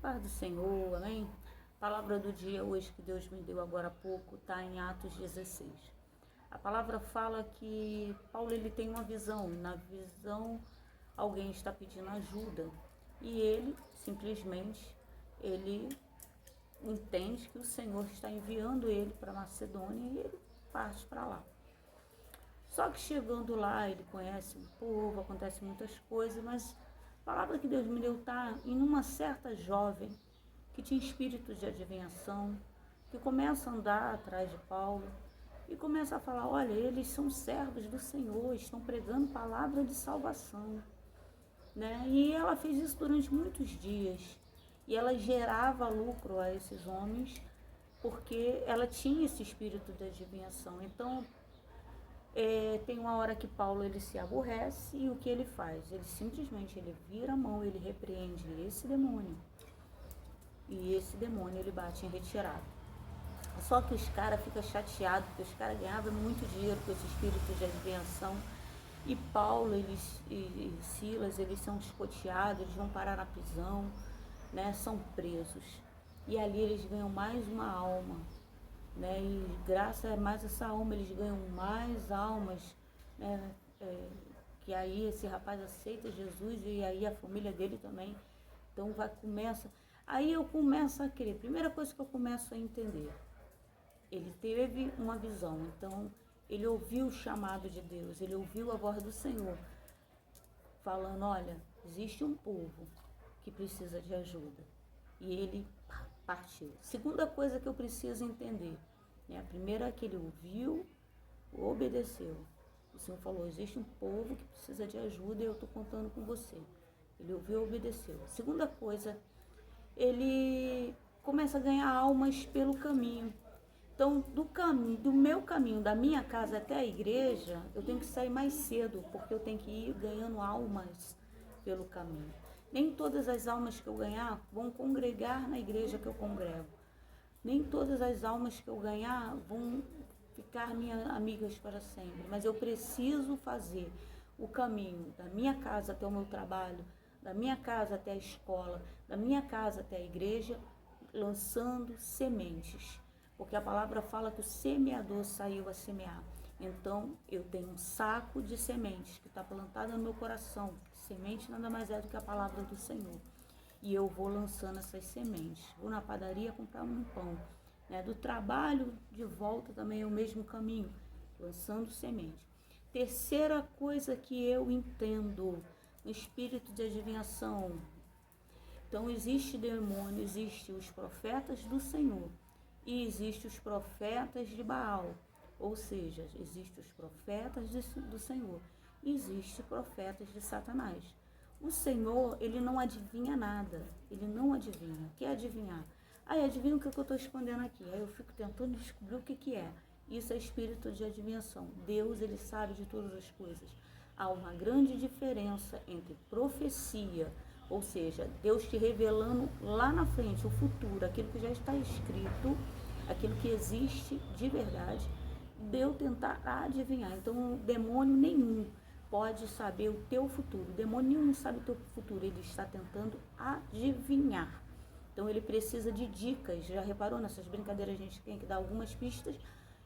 Paz do Senhor, amém? A palavra do dia hoje que Deus me deu agora há pouco está em Atos 16. A palavra fala que Paulo ele tem uma visão, e na visão alguém está pedindo ajuda e ele simplesmente entende que o Senhor está enviando ele para Macedônia e ele parte para lá. Só que chegando lá ele conhece o povo, acontece muitas coisas, mas a palavra que Deus me deu está em uma certa jovem que tinha espírito de adivinhação, que começa a andar atrás de Paulo e começa a falar, olha, eles são servos do Senhor, estão pregando palavra de salvação, né? E ela fez isso durante muitos dias e ela gerava lucro a esses homens porque ela tinha esse espírito de adivinhação. Então, tem uma hora que Paulo ele se aborrece e o que ele faz? Ele simplesmente vira a mão, ele repreende esse demônio. E esse demônio ele bate em retirada. Só que os caras ficam chateados, porque os caras ganhavam muito dinheiro com esse espírito de adivinhação. E Paulo e Silas, eles são escoteados, eles vão parar na prisão, né? São presos. E ali eles ganham mais uma alma, né? E graças a mais essa alma, eles ganham mais almas, né? Que aí esse rapaz aceita Jesus e aí a família dele também. Então começa. Aí eu começo a crer. Primeira coisa que eu começo a entender, ele teve uma visão, então ele ouviu o chamado de Deus, ele ouviu a voz do Senhor, falando, olha, existe um povo que precisa de ajuda. E ele partiu. Segunda coisa que eu preciso entender, né? A primeira é que ele ouviu, obedeceu. O Senhor falou, existe um povo que precisa de ajuda e eu estou contando com você. Ele ouviu e obedeceu. Segunda coisa, ele começa a ganhar almas pelo caminho. Então, do meu caminho, da minha casa até a igreja, eu tenho que sair mais cedo, porque eu tenho que ir ganhando almas pelo caminho. Nem todas as almas que eu ganhar vão congregar na igreja que eu congrego. Nem todas as almas que eu ganhar vão ficar minhas amigas para sempre. Mas eu preciso fazer o caminho da minha casa até o meu trabalho, da minha casa até a escola, da minha casa até a igreja, lançando sementes. Porque a palavra fala que o semeador saiu a semear. Então, eu tenho um saco de sementes que está plantada no meu coração. Semente nada mais é do que a palavra do Senhor. E eu vou lançando essas sementes. Vou na padaria comprar um pão, né? Do trabalho de volta também é o mesmo caminho, lançando semente. Terceira coisa que eu entendo, o espírito de adivinhação. Então, existe demônio, existe os profetas do Senhor e existe os profetas de Baal. Ou seja, existem os profetas do Senhor e existem profetas de Satanás. O Senhor, ele não adivinha nada, ele não adivinha. O que é adivinhar? Adivinha o que eu estou escondendo aqui. Aí eu fico tentando descobrir o que é. Isso é espírito de adivinhação. Deus, ele sabe de todas as coisas. Há uma grande diferença entre profecia, ou seja, Deus te revelando lá na frente o futuro, aquilo que já está escrito, aquilo que existe de verdade, de eu tentar adivinhar. Então, demônio nenhum pode saber o teu futuro. Demônio nenhum sabe o teu futuro. Ele está tentando adivinhar. Então, ele precisa de dicas. Já reparou nessas brincadeiras? A gente tem que dar algumas pistas.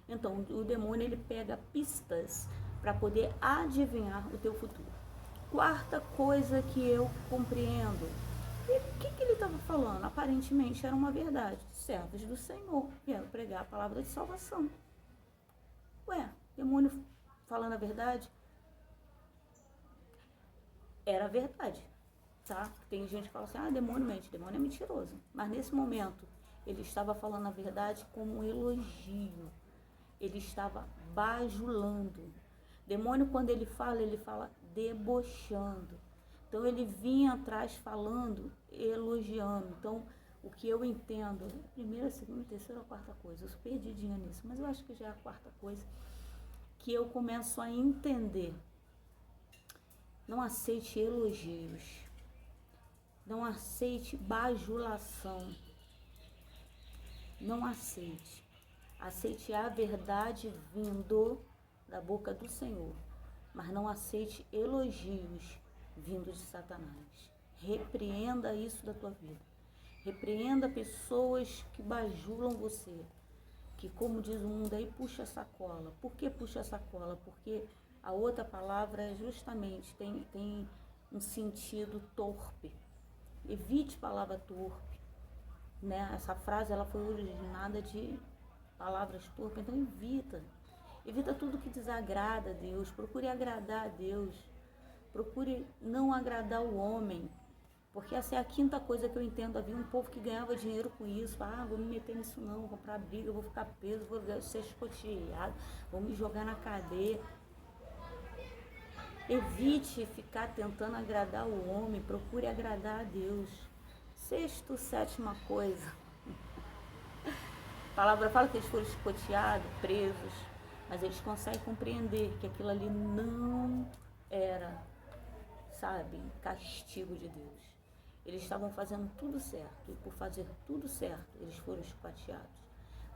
Então, o demônio, ele pega pistas para poder adivinhar o teu futuro. Quarta coisa que eu compreendo. O que ele estava falando? Aparentemente era uma verdade. Servos do Senhor vieram pregar a palavra de salvação. Demônio falando a verdade? Era verdade, tá? Tem gente que fala assim, demônio mente, demônio é mentiroso. Mas nesse momento, ele estava falando a verdade como um elogio. Ele estava bajulando. Demônio, quando ele fala debochando. Então, ele vinha atrás falando, elogiando. Então, o que eu entendo, primeira, segunda, terceira, quarta coisa, eu sou perdidinha nisso, mas eu acho que já é a quarta coisa, que eu começo a entender. Não aceite elogios. Não aceite bajulação. Não aceite. Aceite a verdade vindo da boca do Senhor. Mas não aceite elogios vindos de Satanás. Repreenda isso da tua vida. Repreenda pessoas que bajulam você, que, como diz o mundo aí, puxa a sacola. Por que puxa a sacola? Porque a outra palavra é justamente, tem um sentido torpe. Evite palavra torpe, né? Essa frase ela foi originada de palavras torpes, então evita tudo que desagrada a Deus, procure agradar a Deus, procure não agradar o homem, porque essa é a quinta coisa que eu entendo. Havia um povo que ganhava dinheiro com isso. Vou me meter nisso não, vou comprar briga, vou ficar preso, vou ser escoteado, vou me jogar na cadeia. Evite ficar tentando agradar o homem, procure agradar a Deus. Sexto, sétima coisa. A palavra fala que eles foram escoteados, presos, mas eles conseguem compreender que aquilo ali não era, castigo de Deus. Eles estavam fazendo tudo certo, e por fazer tudo certo, eles foram esquarteados.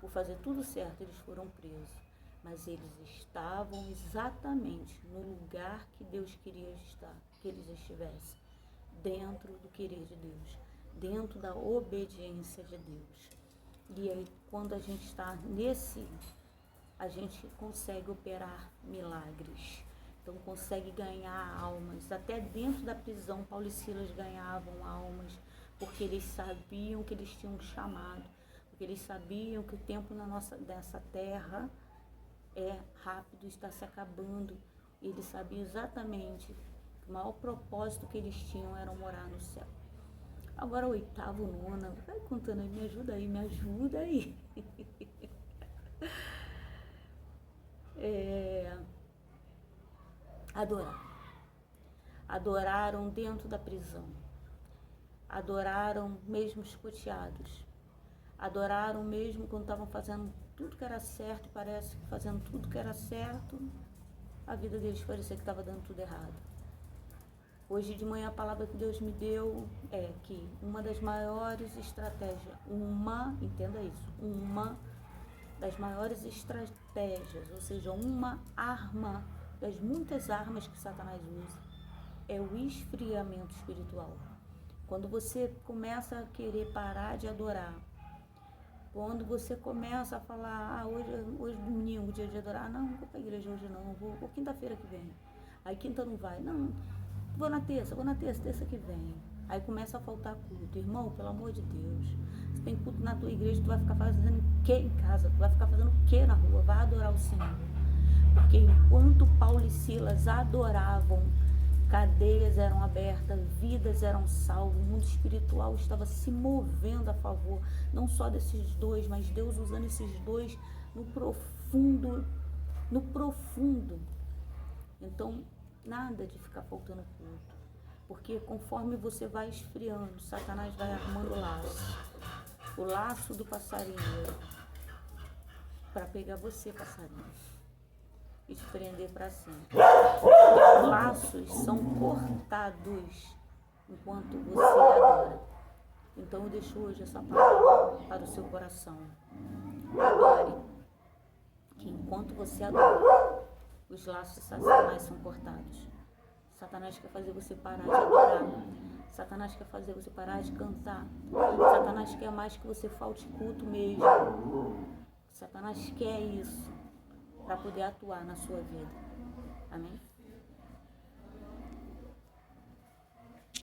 Por fazer tudo certo, eles foram presos. Mas eles estavam exatamente no lugar que Deus queria que eles estivessem, dentro do querer de Deus, dentro da obediência de Deus. E aí, quando a gente está a gente consegue operar milagres. Então consegue ganhar almas. Até dentro da prisão, Paulo e Silas ganhavam almas, porque eles sabiam que eles tinham um chamado, porque eles sabiam que o tempo dessa terra é rápido, está se acabando. E eles sabiam exatamente que o maior propósito que eles tinham era morar no céu. Agora, oitavo, nona, vai contando aí, me ajuda aí. Adoraram dentro da prisão, adoraram mesmo escoteados, adoraram mesmo quando estavam fazendo tudo que era certo. Parece que fazendo tudo que era certo, a vida deles parecia que estava dando tudo errado. Hoje de manhã a palavra que Deus me deu é que uma das maiores estratégias, entenda isso, uma das maiores estratégias, ou seja, uma arma das muitas armas que Satanás usa, é o esfriamento espiritual. Quando você começa a querer parar de adorar, quando você começa a falar, hoje é domingo, dia de adorar, não vou para a igreja hoje não, vou quinta-feira que vem, aí quinta não vai, não, vou na terça, terça que vem, aí começa a faltar culto. Irmão, pelo amor de Deus, você tem culto na tua igreja, tu vai ficar fazendo o que em casa? Tu vai ficar fazendo o que na rua? Vai adorar o Senhor. Porque enquanto Paulo e Silas adoravam, cadeias eram abertas, vidas eram salvas, o mundo espiritual estava se movendo a favor, não só desses dois, mas Deus usando esses dois no profundo. Então, nada de ficar faltando culto, porque conforme você vai esfriando, Satanás vai armando o laço do passarinheiro, para pegar você, passarinho, e te prender para sempre. Os laços são cortados enquanto você adora. Então eu deixo hoje essa palavra para o seu coração. Adore, que enquanto você adora, os laços de Satanás são cortados. Satanás quer fazer você parar de adorar. Satanás quer fazer você parar de cantar. Satanás quer mais que você falte culto mesmo. Satanás quer isso para poder atuar na sua vida. Amém?